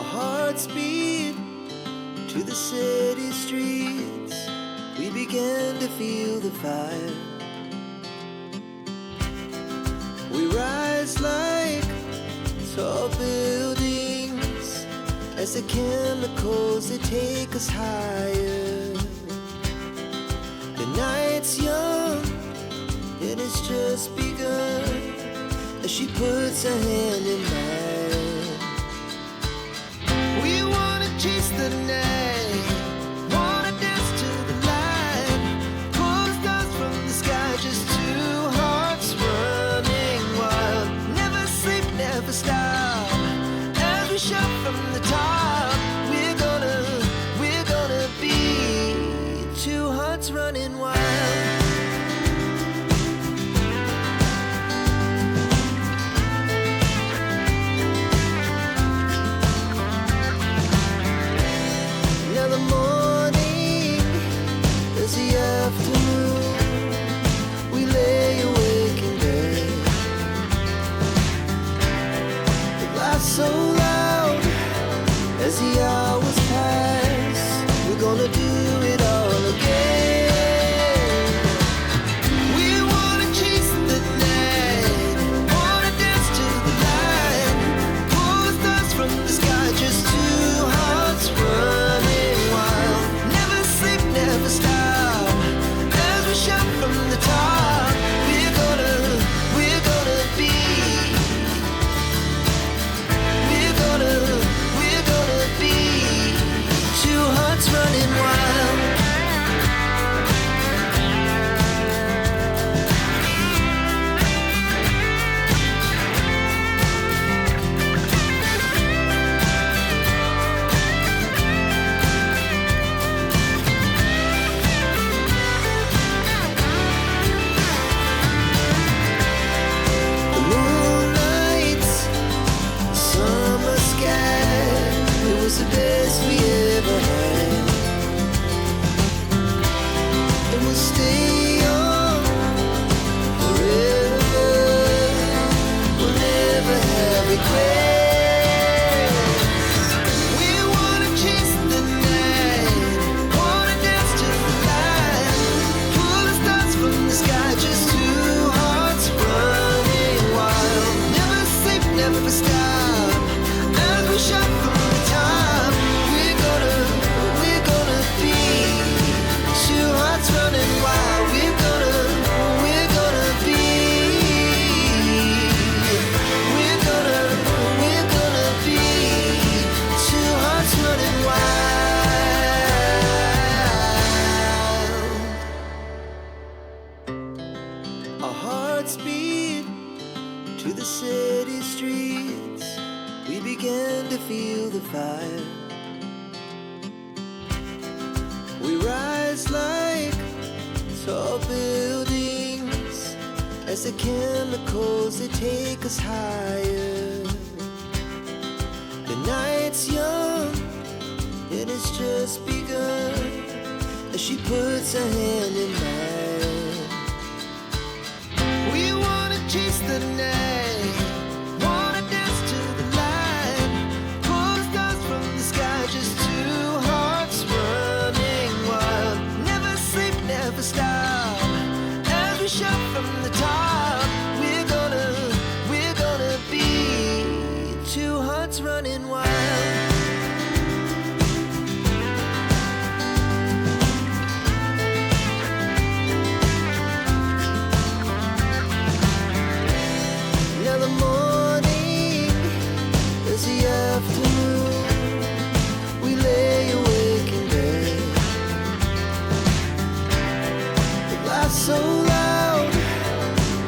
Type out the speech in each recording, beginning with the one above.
Our hearts beat to the city streets. We began to feel the fire. We rise like tall buildings as the chemicals, they take us higher. The night's young and it's just begun as she puts her hand in mine. We wanna chase the night, wanna dance to the light, pull the stars from the sky, just two hearts running wild. Never sleep, never stop, as we shout from the top. We're gonna be two hearts running wild. So loud as the hours pass, we're gonna do it all again. We wanna chase the night, wanna dance to the light, pull the stars from the sky, just two hearts running wild. Never sleep, never stop, as we shout from the top. We're gonna be two hearts running wild. The moonlight, summer sky, it was the best we ever had. And we'll stay on forever. We'll never have regrets. We wanna chase the night, wanna dance to the light, pull the stars from the sky, just two hearts running wild. Never sleep, never stop, as we shout from the top. We're gonna be two hearts running wild. We're gonna be two hearts running wild. Our hearts beat to the city streets. We began to feel the fire. We rise like tall buildings as the chemicals, they take us higher. The night's young and it's just begun as she puts her hand in mine. We wanna chase the night, wanna dance to the light, pull the stars from the sky, just two hearts running wild. Never sleep, never stop, as we shout from the top. We're gonna be two hearts running wild. Now the morning is the afternoon. We lay awake in bed. The laughs so loud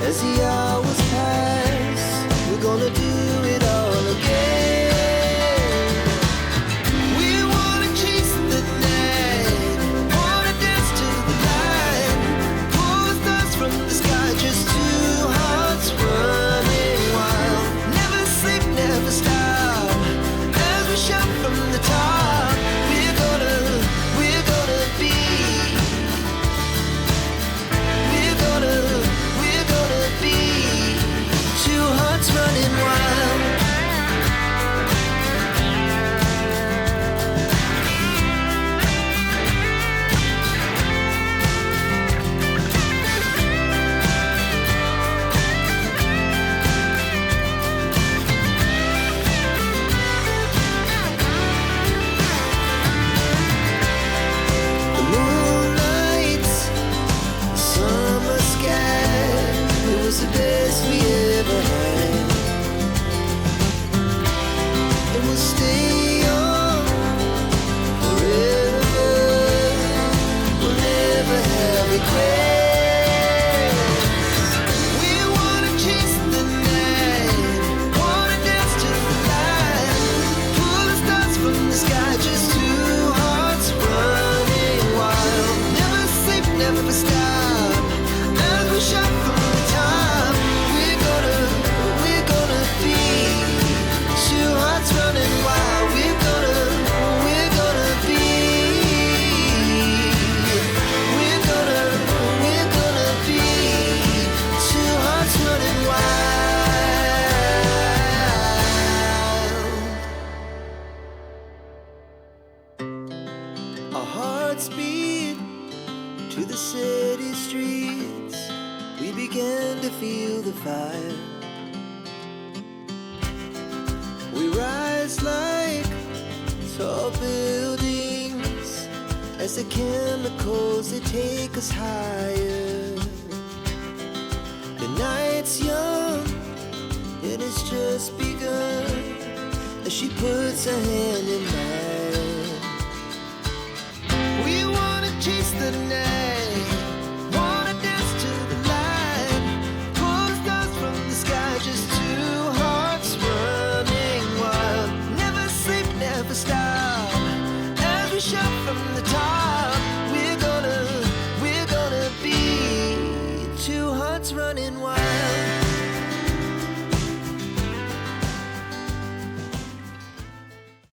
as the hours pass. We're gonna do it all again. fire. We rise like tall buildings as the chemicals, they take us higher. The night's young, it has just begun as she puts her hand in mine. We wanna chase the night, wanna dance to the light, pull the stars from the sky, just two hearts running wild. Never sleep, never stop, as we shout from the top.